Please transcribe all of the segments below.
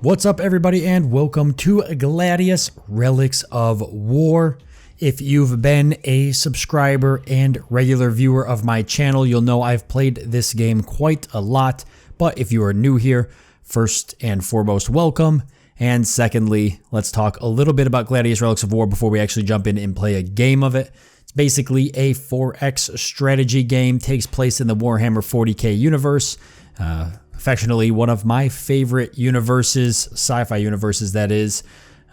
What's up, everybody, and welcome to Gladius Relics of War. If you've been a subscriber and regular viewer of my channel, you'll know I've played this game quite a lot. But if you are new here, first and foremost, welcome. And secondly, let's talk a little bit about Gladius Relics of War before we actually jump in and play a game of it. It's basically a 4X strategy game, takes place in the Warhammer 40k universe. Affectionately, one of my favorite universes, sci-fi universes that is,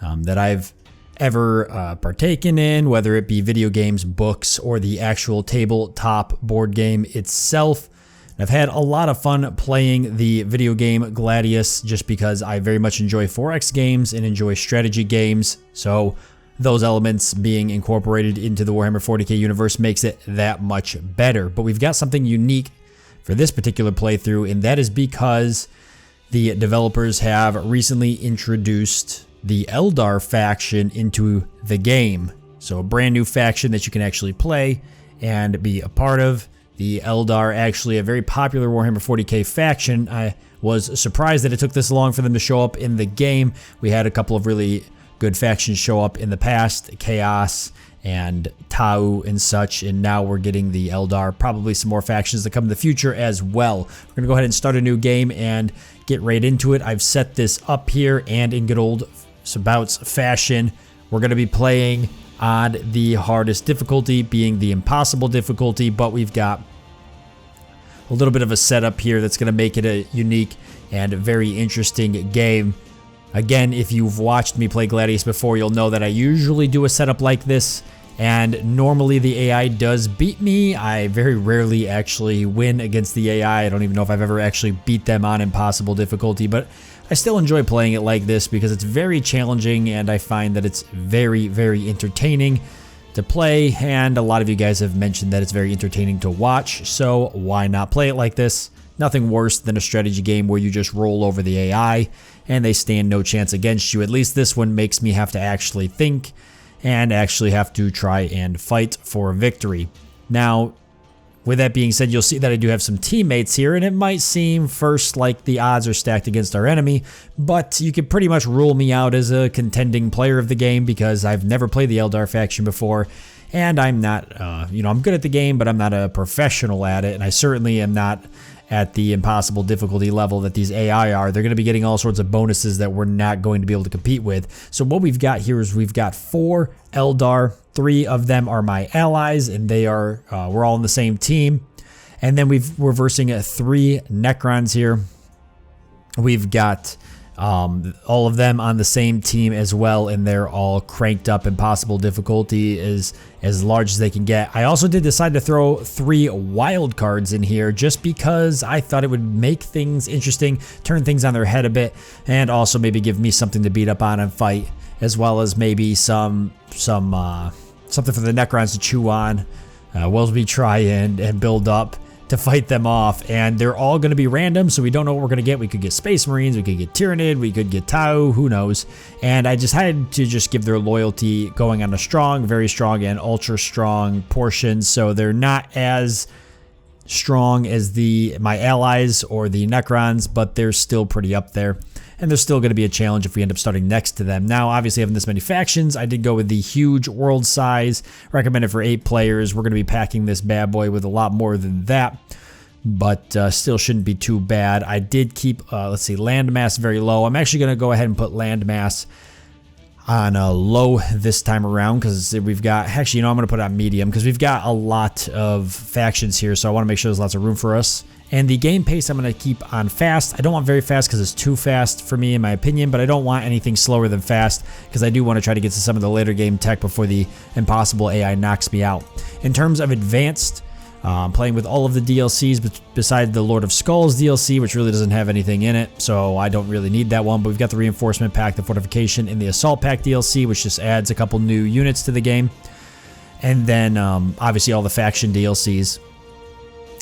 that I've ever partaken in, whether it be video games, books, or the actual tabletop board game itself. I've had a lot of fun playing the video game Gladius just because I very much enjoy 4X games and enjoy strategy games. So those elements being incorporated into the Warhammer 40k universe makes it that much better. But we've got something unique for this particular playthrough, and that is because the developers have recently introduced the Eldar faction into the game. So a brand new faction that you can actually play and be a part of. The Eldar, actually a very popular Warhammer 40k faction. I was surprised that it took this long for them to show up in the game. We had a couple of really good factions show up in the past, Chaos and Tau and such, and now we're getting the Eldar, probably some more factions that come in the future as well. We're gonna go ahead and start a new game and get right into it. I've set this up here, and in good old Sabouts fashion, we're gonna be playing on the hardest difficulty, being the impossible difficulty, but we've got a little bit of a setup here that's gonna make it a unique and very interesting game. Again, if you've watched me play Gladius before, you'll know that I usually do a setup like this, and normally the AI does beat me. I very rarely actually win against the AI. I don't even know if I've ever actually beat them on impossible difficulty, but I still enjoy playing it like this because it's very challenging, and I find that it's very, very entertaining to play, and a lot of you guys have mentioned that it's very entertaining to watch, so why not play it like this? Nothing worse than a strategy game where you just roll over the AI and they stand no chance against you. At least this one makes me have to actually think and actually have to try and fight for a victory. Now, with that being said, you'll see that I do have some teammates here, and it might seem first like the odds are stacked against our enemy, but you could pretty much rule me out as a contending player of the game because I've never played the Eldar faction before, and I'm not, I'm good at the game, but I'm not a professional at it, and I certainly am not at the impossible difficulty level that these AI are. They're going to be getting all sorts of bonuses that we're not going to be able to compete with. So what we've got here is we've got 4 Eldar. 3 of them are my allies, and they are we're all in the same team. And then we're versing 3 Necrons here. We've got all of them on the same team as well, and they're all cranked up. Impossible difficulty is as large as they can get. I also did decide to throw 3 wild cards in here just because I thought it would make things interesting, turn things on their head a bit, and also maybe give me something to beat up on and fight, as well as maybe something for the Necrons to chew on. We'll be try and build up to fight them off, and they're all going to be random, so we don't know what we're going to get. We could get Space Marines, we could get Tyrannid, we could get Tau, who knows. And I just had to just give their loyalty going on a strong, very strong, and ultra strong portion, so they're not as strong as my allies or the Necrons, but they're still pretty up there. And there's still going to be a challenge if we end up starting next to them. Now, obviously, having this many factions, I did go with the huge world size, recommended for 8 players. We're going to be packing this bad boy with a lot more than that, but still shouldn't be too bad. I did keep, landmass very low. I'm actually going to go ahead and put landmass on low this time around because we've got, actually, I'm going to put it on medium because we've got a lot of factions here, so I want to make sure there's lots of room for us. And the game pace I'm going to keep on fast. I don't want very fast because it's too fast for me in my opinion, but I don't want anything slower than fast because I do want to try to get to some of the later game tech before the impossible AI knocks me out. In terms of advanced, playing with all of the DLCs besides the Lord of Skulls DLC, which really doesn't have anything in it, so I don't really need that one, but we've got the Reinforcement Pack, the Fortification, and the Assault Pack DLC, which just adds a couple new units to the game. And then obviously all the faction DLCs.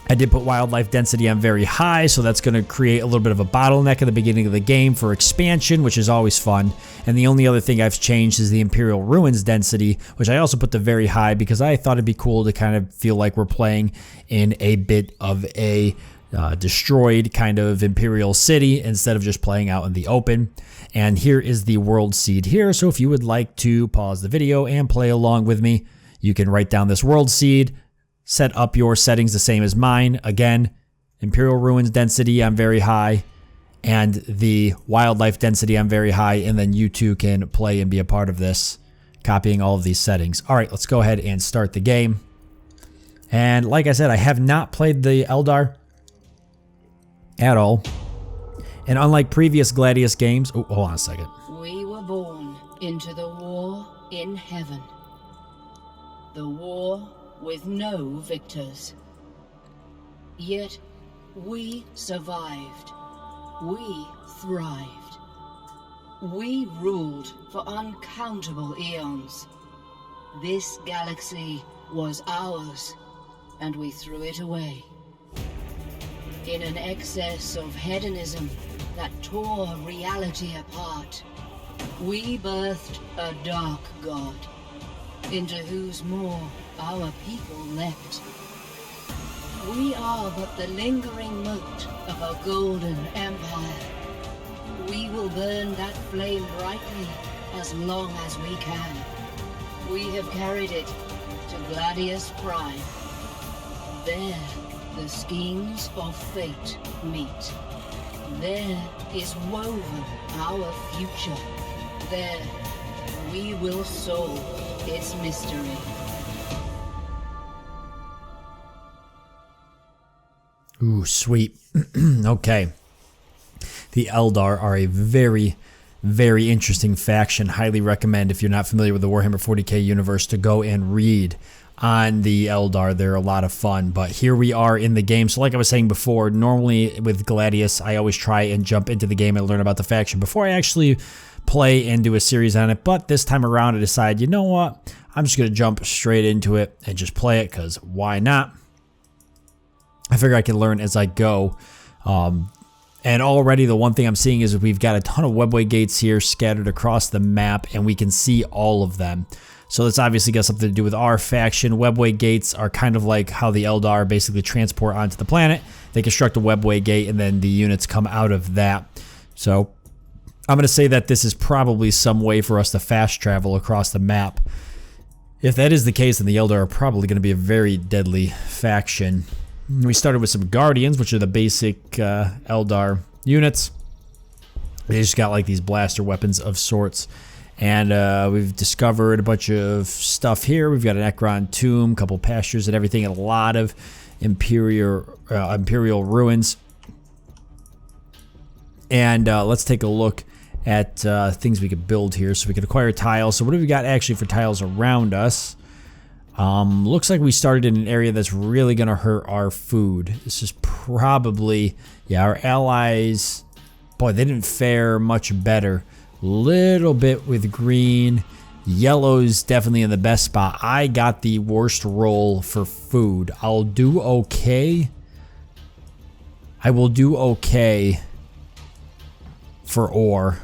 I did put wildlife density on very high, so that's going to create a little bit of a bottleneck at the beginning of the game for expansion, which is always fun. And the only other thing I've changed is the Imperial Ruins density, which I also put to very high because I thought it'd be cool to kind of feel like we're playing in a bit of a destroyed kind of Imperial city instead of just playing out in the open. And here is the world seed here. So if you would like to pause the video and play along with me, you can write down this world seed, set up your settings the same as mine. Again, Imperial ruins density, I'm very high, and the wildlife density, I'm very high, and then you too can play and be a part of this, copying all of these settings. All right, let's go ahead and start the game. And like I said, I have not played the Eldar at all. And unlike previous Gladius games, oh, hold on a second. We were born into the war in heaven. The war with no victors. Yet we survived. We thrived. We ruled for uncountable eons. This galaxy was ours, and we threw it away. In an excess of hedonism that tore reality apart, we birthed a dark god, into whose maw our people leapt. We are but the lingering mote of a golden empire. We will burn that flame brightly as long as we can. We have carried it to Gladius Prime. There, the schemes of fate meet. There is woven our future. There, we will solve its mystery. Ooh, sweet. Okay. The Eldar are a very, very interesting faction. Highly recommend, if you're not familiar with the Warhammer 40k universe, to go and read on the Eldar. They're a lot of fun. But here we are in the game. So like I was saying before, normally with Gladius, I always try and jump into the game and learn about the faction before I actually play and do a series on it. But this time around, I decided, you know what? I'm just going to jump straight into it and just play it, because why not? I figure I can learn as I go. And already the one thing I'm seeing is we've got a ton of webway gates here scattered across the map, and we can see all of them. So that's obviously got something to do with our faction. Webway gates are kind of like how the Eldar basically transport onto the planet. They construct a webway gate, and then the units come out of that. So I'm going to say that this is probably some way for us to fast travel across the map. If that is the case, then the Eldar are probably going to be a very deadly faction. We started with some Guardians, which are the basic Eldar units. They just got like these blaster weapons of sorts. And we've discovered a bunch of stuff here. We've got an Ekron tomb, a couple pastures and everything, and a lot of Imperial ruins. And let's take a look at things we could build here. So we could acquire tiles. So what do we got actually for tiles around us? Looks like we started in an area that's really going to hurt our food. This is probably, yeah, our allies, boy, they didn't fare much better. Little bit with green. Yellow's definitely in the best spot. I got the worst roll for food. I'll do okay. I will do okay for ore.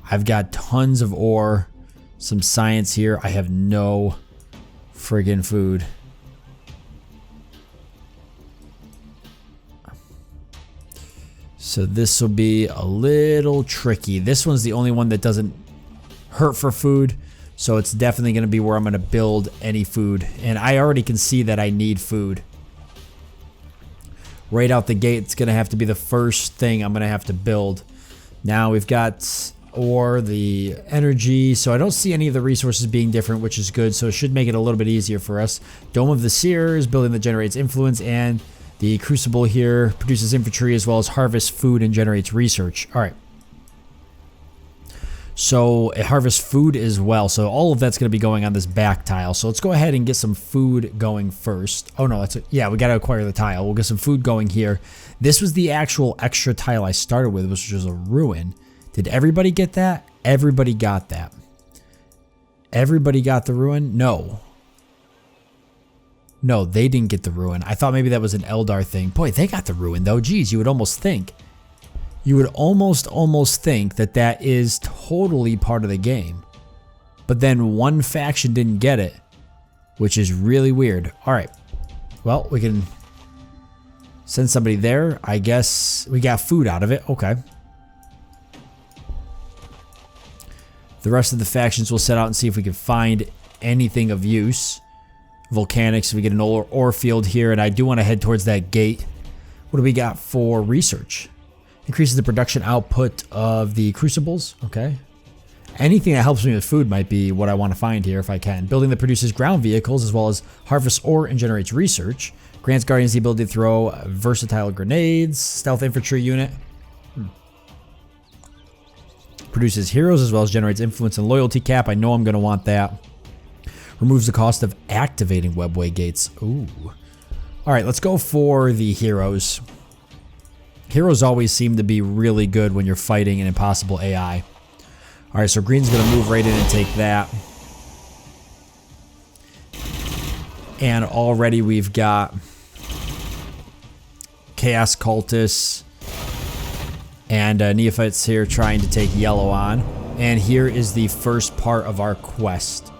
I've got tons of ore. Some science here. I have no friggin' food. So this will be a little tricky. This one's the only one that doesn't hurt for food, so it's definitely going to be where I'm going to build any food. And I already can see that I need food. Right out the gate, it's going to have to be the first thing I'm going to have to build. Now we've got ore, the energy, so I don't see any of the resources being different, which is good, so it should make it a little bit easier for us. Dome of the Seers, building that generates influence, and the Crucible here produces infantry as well as harvests food and generates research. Alright. So it harvests food as well, so all of that's going to be going on this back tile. So let's go ahead and get some food going first. Oh no, yeah, we got to acquire the tile. We'll get some food going here. This was the actual extra tile I started with, which was a ruin. Did everybody get that? Everybody got that. Everybody got the ruin? No. No, they didn't get the ruin. I thought maybe that was an Eldar thing. Boy, they got the ruin though. Geez, you would almost think. You would almost think that that is totally part of the game. But then one faction didn't get it, which is really weird. All right. Well, we can Send somebody there. I guess we got food out of it. Okay. The rest of the factions will set out and see if we can find anything of use. Volcanics, we get an ore field here, and I do want to head towards that gate. What do we got for research? Increases the production output of the crucibles. Okay. Anything that helps me with food might be what I want to find here if I can. Building that produces ground vehicles as well as harvests ore and generates research. Grants Guardians the ability to throw versatile grenades. Stealth infantry unit. Produces heroes as well as generates influence and loyalty cap. I know I'm going to want that. Removes the cost of activating webway gates. Ooh. Alright, let's go for the heroes. Heroes always seem to be really good when you're fighting an impossible AI. Alright, so green's going to move right in and take that. And already we've got Chaos Cultists and Neophytes here trying to take yellow on. And here is the first part of our quest.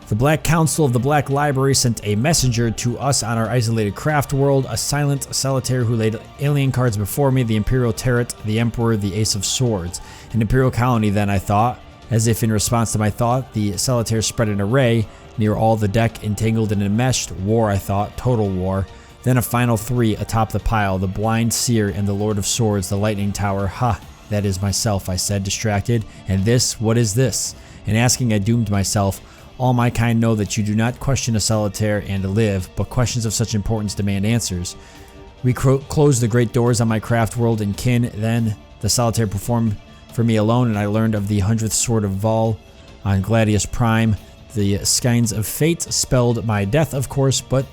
The Black Council of the Black Library sent a messenger to us on our isolated craft world, a silent solitaire who laid alien cards before me, the Imperial Turret, the Emperor, the Ace of Swords. An Imperial colony then, I thought. As if in response to my thought, the solitaire spread an array near all the deck, entangled and enmeshed. War, I thought, total war. Then a final three atop the pile, the Blind Seer and the Lord of Swords, the Lightning Tower. Ha, that is myself, I said, distracted. And this, what is this? In asking, I doomed myself. All my kind know that you do not question a solitaire and live, but questions of such importance demand answers. We closed the great doors on my craft world and kin. Then the solitaire performed for me alone, and I learned of the 100th Sword of Vol on Gladius Prime. The Skeins of Fate spelled my death, of course, but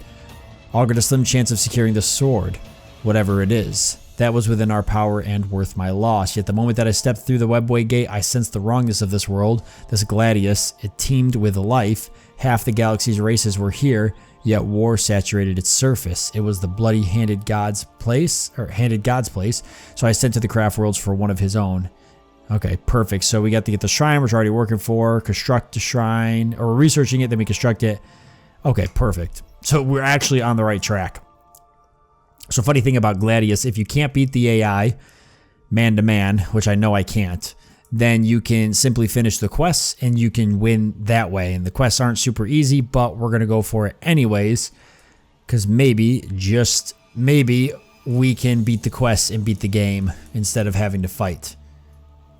augured a slim chance of securing the sword, whatever it is. That was within our power and worth my loss. Yet the moment that I stepped through the webway gate, I sensed the wrongness of this world. This Gladius, it teemed with life. Half the galaxy's races were here, yet war saturated its surface. It was the bloody handed God's place, so I sent to the craft worlds for one of his own. Okay, perfect. So we got to get the shrine, which we're already working for, construct the shrine, or we're researching it, then we construct it. Okay, perfect. So we're actually on the right track. So funny thing about Gladius, if you can't beat the AI man to man, which I know I can't, then you can simply finish the quests and you can win that way. And the quests aren't super easy, but we're going to go for it anyways, because maybe, just maybe, we can beat the quests and beat the game instead of having to fight.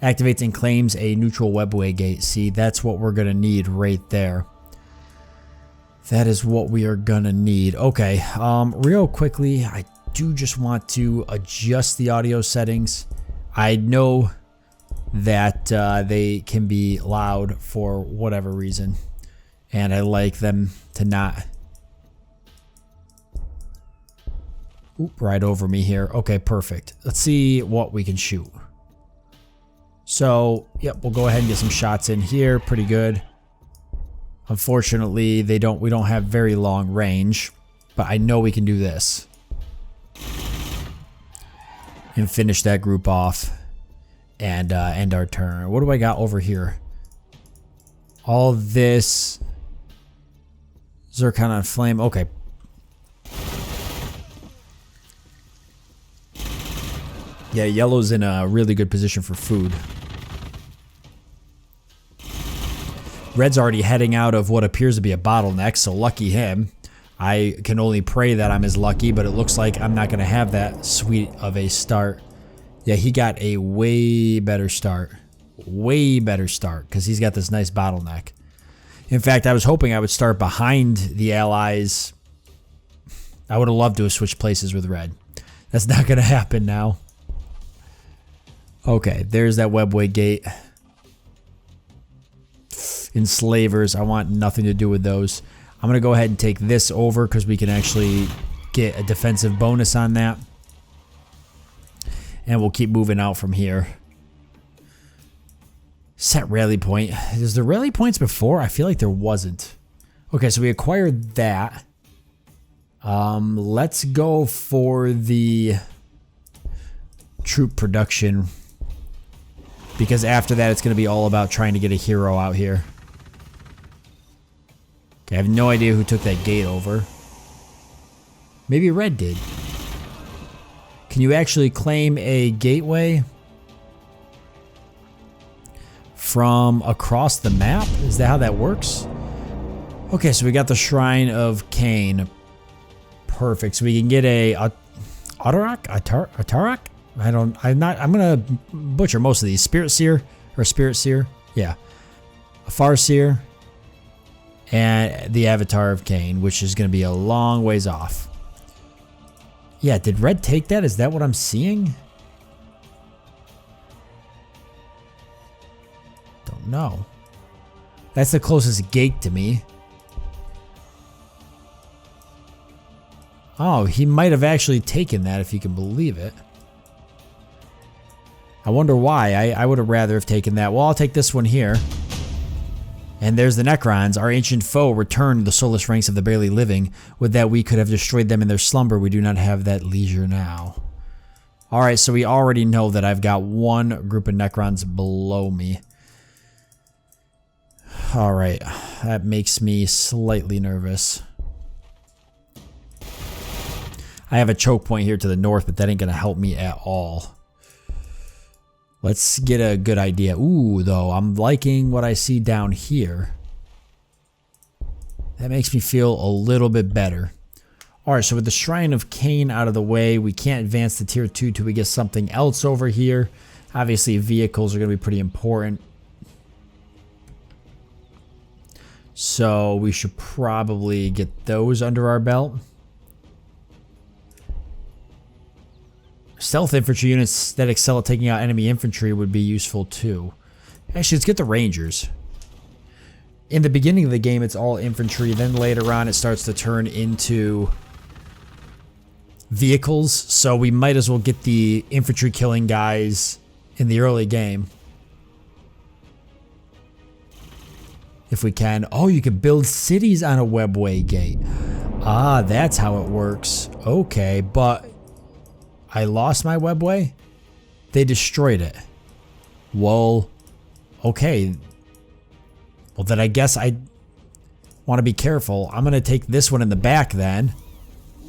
Activates and claims a neutral webway gate. See, that's what we're going to need right there. That is what we are going to need. Okay, real quickly, I do just want to adjust the audio settings. I know that they can be loud for whatever reason, and I like them to not right over me here. Okay, perfect. Let's see what we can shoot. So, yep, we'll go ahead and get some shots in here. Pretty good. Unfortunately, we don't have very long range, but I know we can do this. And finish that group off and end our turn. What do I got over here? All this Zircon on Flame. Okay. Yeah, yellow's in a really good position for food. Red's already heading out of what appears to be a bottleneck, so lucky him. I can only pray that I'm as lucky, but it looks like I'm not going to have that sweet of a start. Yeah, he got a way better start. Way better start, because he's got this nice bottleneck. In fact, I was hoping I would start behind the allies. I would have loved to have switched places with Red. That's not going to happen now. Okay, there's that webway gate. Enslavers, I want nothing to do with those. I'm going to go ahead and take this over because we can actually get a defensive bonus on that. And we'll keep moving out from here. Set rally point. Is there rally points before? I feel like there wasn't. Okay, so we acquired that. Let's go for the troop production, because after that it's going to be all about trying to get a hero out here. Okay, I have no idea who took that gate over. Maybe Red did. Can you actually claim a gateway from across the map? Is that how that works? Okay, so we got the Shrine of Cain. Perfect. So we can get a Atarak? I'm gonna butcher most of these. Spirit Seer or Spirit Seer? Yeah. A Farseer and the Avatar of Cain, which is gonna be a long ways off. Yeah, did red take that? Is that what I'm seeing? Don't know. That's the closest gate to me. Oh, he might have actually taken that, if you can believe it. I wonder why. I would have rather have taken that. Well, I'll take this one here. And there's the Necrons. Our ancient foe returned to the soulless ranks of the barely living. With that, we could have destroyed them in their slumber. We do not have that leisure now. Alright, so we already know that I've got one group of Necrons below me. Alright, that makes me slightly nervous. I have a choke point here to the north, but that ain't going to help me at all. Let's get a good idea. Ooh, though, I'm liking what I see down here. That makes me feel a little bit better. Alright, so with the Shrine of Cain out of the way, we can't advance to tier 2 till we get something else over here. Obviously, vehicles are going to be pretty important. So we should probably get those under our belt. Stealth infantry units that excel at taking out enemy infantry would be useful too. Actually, let's get the Rangers. In the beginning of the game, it's all infantry. Then later on, it starts to turn into vehicles. So we might as well get the infantry killing guys in the early game. If we can. Oh, you can build cities on a webway gate. Ah, that's how it works. Okay, but I lost my webway? They destroyed it. Well, okay. Well, then I guess I want to be careful. I'm going to take this one in the back then.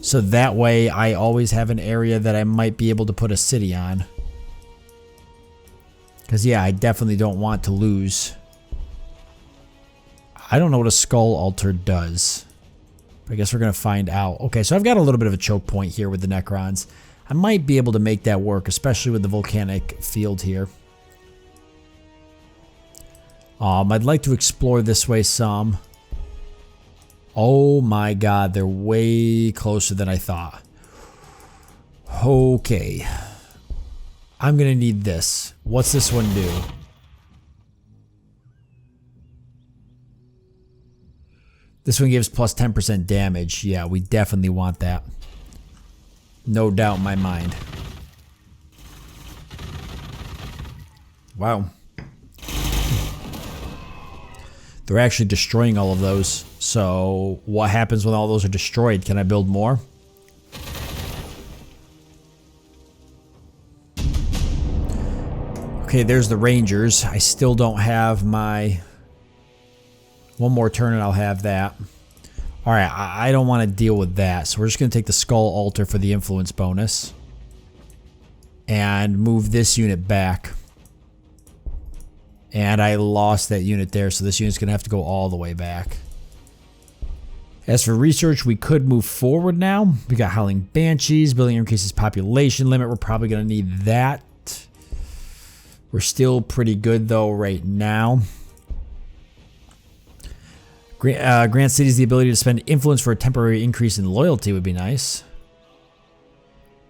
So that way I always have an area that I might be able to put a city on. Because, yeah, I definitely don't want to lose. I don't know what a skull altar does. But I guess we're going to find out. Okay, so I've got a little bit of a choke point here with the Necrons. I might be able to make that work, especially with the volcanic field here. I'd like to explore this way some. Oh my god, they're way closer than I thought. Okay. I'm gonna need this. What's this one do? This one gives plus 10% damage. Yeah, we definitely want that. No doubt in my mind. Wow. They're actually destroying all of those. So what happens when all those are destroyed? Can I build more? Okay, there's the Rangers. I still don't have my... One more turn and I'll have that. Alright, I don't want to deal with that, so we're just going to take the Skull Altar for the influence bonus. And move this unit back. And I lost that unit there, so this unit's going to have to go all the way back. As for research, we could move forward now. We got Howling Banshees, building increases population limit. We're probably going to need that. We're still pretty good though right now. Grant cities the ability to spend influence for a temporary increase in loyalty would be nice.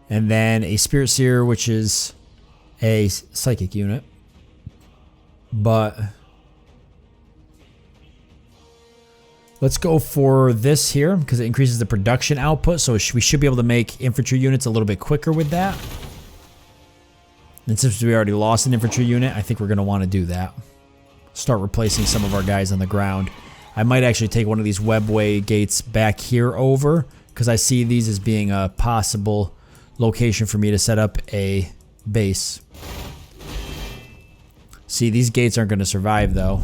And then a Spirit Seer, which is a psychic unit. But let's go for this here because it increases the production output. So we should be able to make infantry units a little bit quicker with that. And since we already lost an infantry unit, I think we're going to want to do that. Start replacing some of our guys on the ground. I might actually take one of these webway gates back here over because I see these as being a possible location for me to set up a base. See, these gates aren't going to survive though.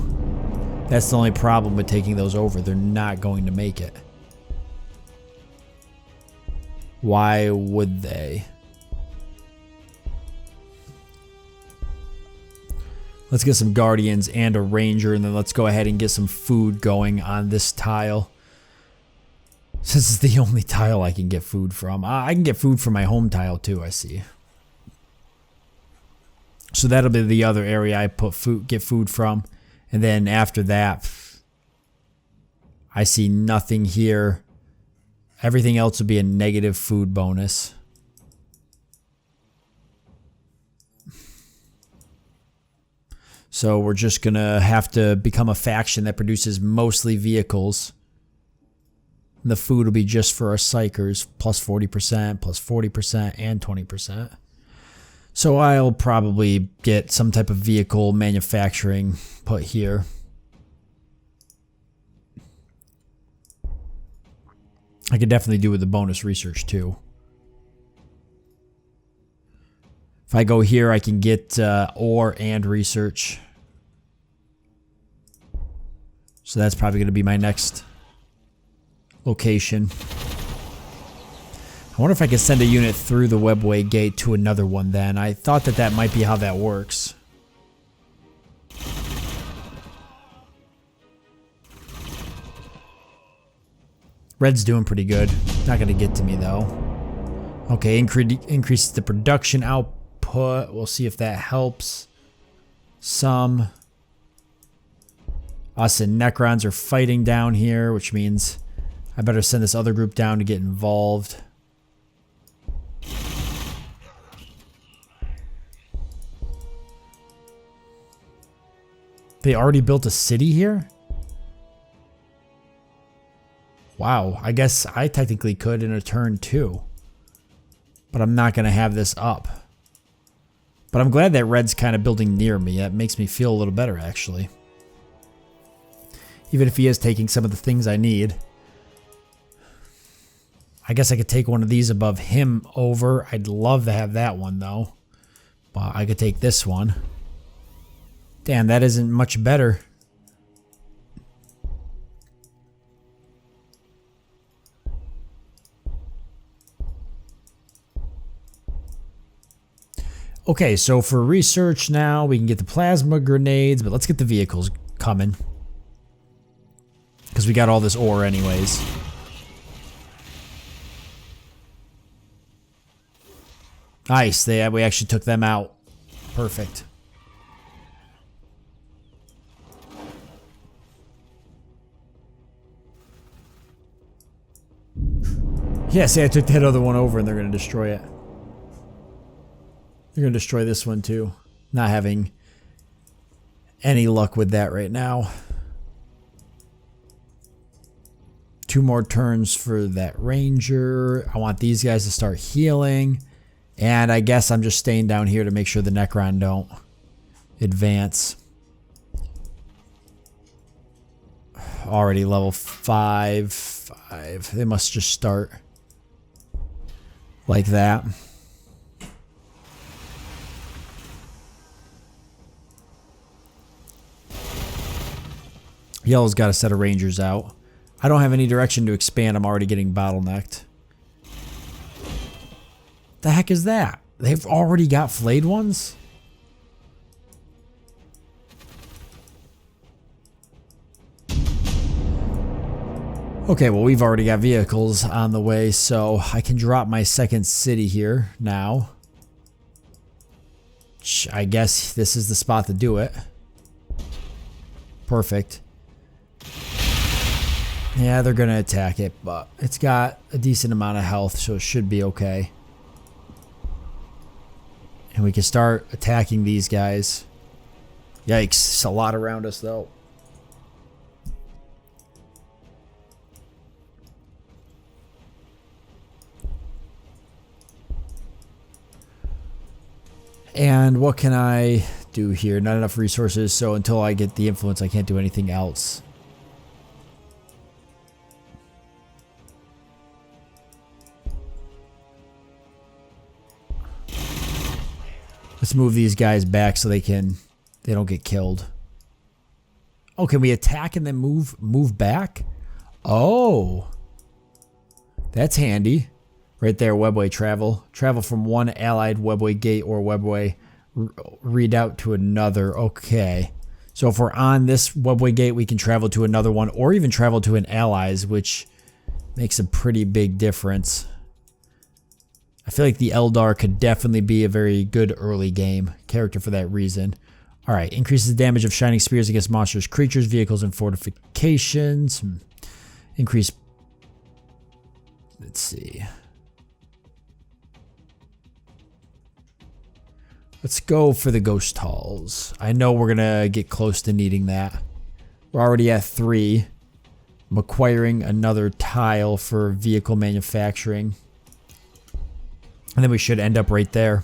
That's the only problem with taking those over. They're not going to make it. Why would they? Let's get some guardians and a ranger, and then let's go ahead and get some food going on this tile. This is the only tile I can get food from. I can get food from my home tile too, I see. So that'll be the other area I get food from. And then after that, I see nothing here. Everything else would be a negative food bonus. So we're just going to have to become a faction that produces mostly vehicles. The food will be just for our psychers, plus 40%, plus 40%, and 20%. So I'll probably get some type of vehicle manufacturing put here. I could definitely do with the bonus research too. If I go here, I can get ore and research. So that's probably going to be my next location. I wonder if I could send a unit through the webway gate to another one then. I thought that that might be how that works. Red's doing pretty good. Not going to get to me though. Okay, increases the production output. We'll see if that helps. Some. Us and Necrons are fighting down here, which means I better send this other group down to get involved. They already built a city here? Wow, I guess I technically could in a turn too. But I'm not going to have this up. But I'm glad that Red's kind of building near me. That makes me feel a little better, actually. Even if he is taking some of the things I need. I guess I could take one of these above him over. I'd love to have that one, though. But I could take this one. Damn, that isn't much better. Okay, so for research now, we can get the plasma grenades, but let's get the vehicles coming. Because we got all this ore anyways. Nice, we actually took them out. Perfect. Yeah, see, I took that other one over and they're going to destroy it. They're going to destroy this one too. Not having any luck with that right now. 2 more turns for that ranger. I want these guys to start healing. And I guess I'm just staying down here to make sure the Necron don't advance. Already level 5. They must just start like that. Yellow's got a set of rangers out. I don't have any direction to expand. I'm already getting bottlenecked. The heck is that? They've already got flayed ones? Okay, well, we've already got vehicles on the way, so I can drop my second city here now. I guess this is the spot to do it. Perfect. Yeah, they're going to attack it, but it's got a decent amount of health, so it should be okay. And we can start attacking these guys. Yikes, it's a lot around us, though. And what can I do here? Not enough resources, so until I get the influence, I can't do anything else. Let's move these guys back so they don't get killed. Oh, can we attack and then move back? Oh. That's handy. Right there, webway travel. Travel from one allied webway gate or webway read out to another. Okay. So if we're on this webway gate, we can travel to another one or even travel to an allies, which makes a pretty big difference. I feel like the Eldar could definitely be a very good early game character for that reason. Alright, increases the damage of shining spears against monsters, creatures, vehicles, and fortifications. Increase... Let's see. Let's go for the ghost halls. I know we're going to get close to needing that. We're already at 3. I'm acquiring another tile for vehicle manufacturing. And then we should end up right there.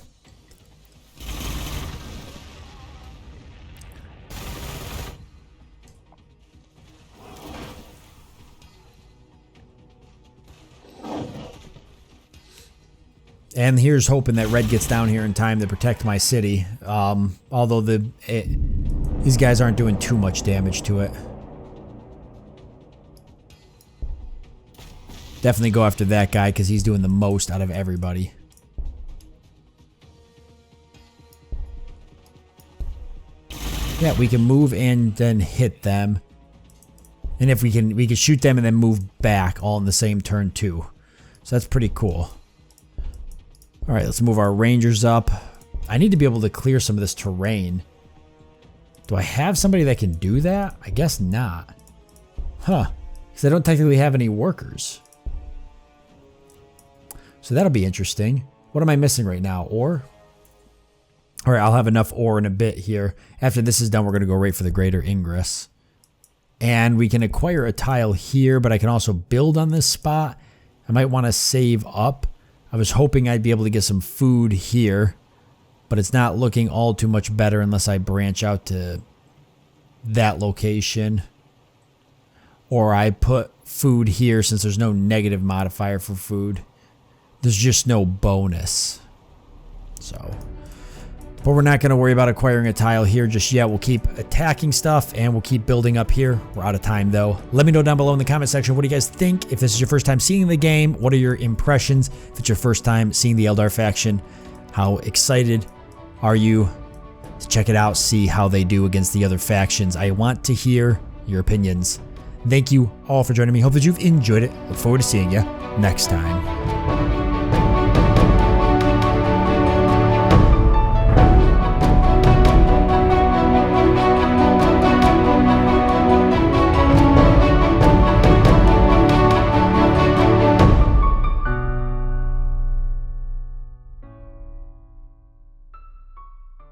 And here's hoping that Red gets down here in time to protect my city. Although these guys aren't doing too much damage to it. Definitely go after that guy because he's doing the most out of everybody. Yeah, we can move and then hit them. And if we can shoot them and then move back all in the same turn too. So that's pretty cool. Alright, let's move our rangers up. I need to be able to clear some of this terrain. Do I have somebody that can do that? I guess not. Huh. Because I don't technically have any workers. So that'll be interesting. What am I missing right now? Ore? Alright, I'll have enough ore in a bit here. After this is done, we're going to go right for the greater ingress. And we can acquire a tile here, but I can also build on this spot. I might want to save up. I was hoping I'd be able to get some food here, but it's not looking all too much better unless I branch out to that location. Or I put food here since there's no negative modifier for food. There's just no bonus. So, but we're not going to worry about acquiring a tile here just yet. We'll keep attacking stuff and we'll keep building up here. We're out of time though. Let me know down below in the comment section, what do you guys think? If this is your first time seeing the game, what are your impressions? If it's your first time seeing the Eldar faction, how excited are you to check it out, see how they do against the other factions? I want to hear your opinions. Thank you all for joining me. Hope that you've enjoyed it. Look forward to seeing you next time.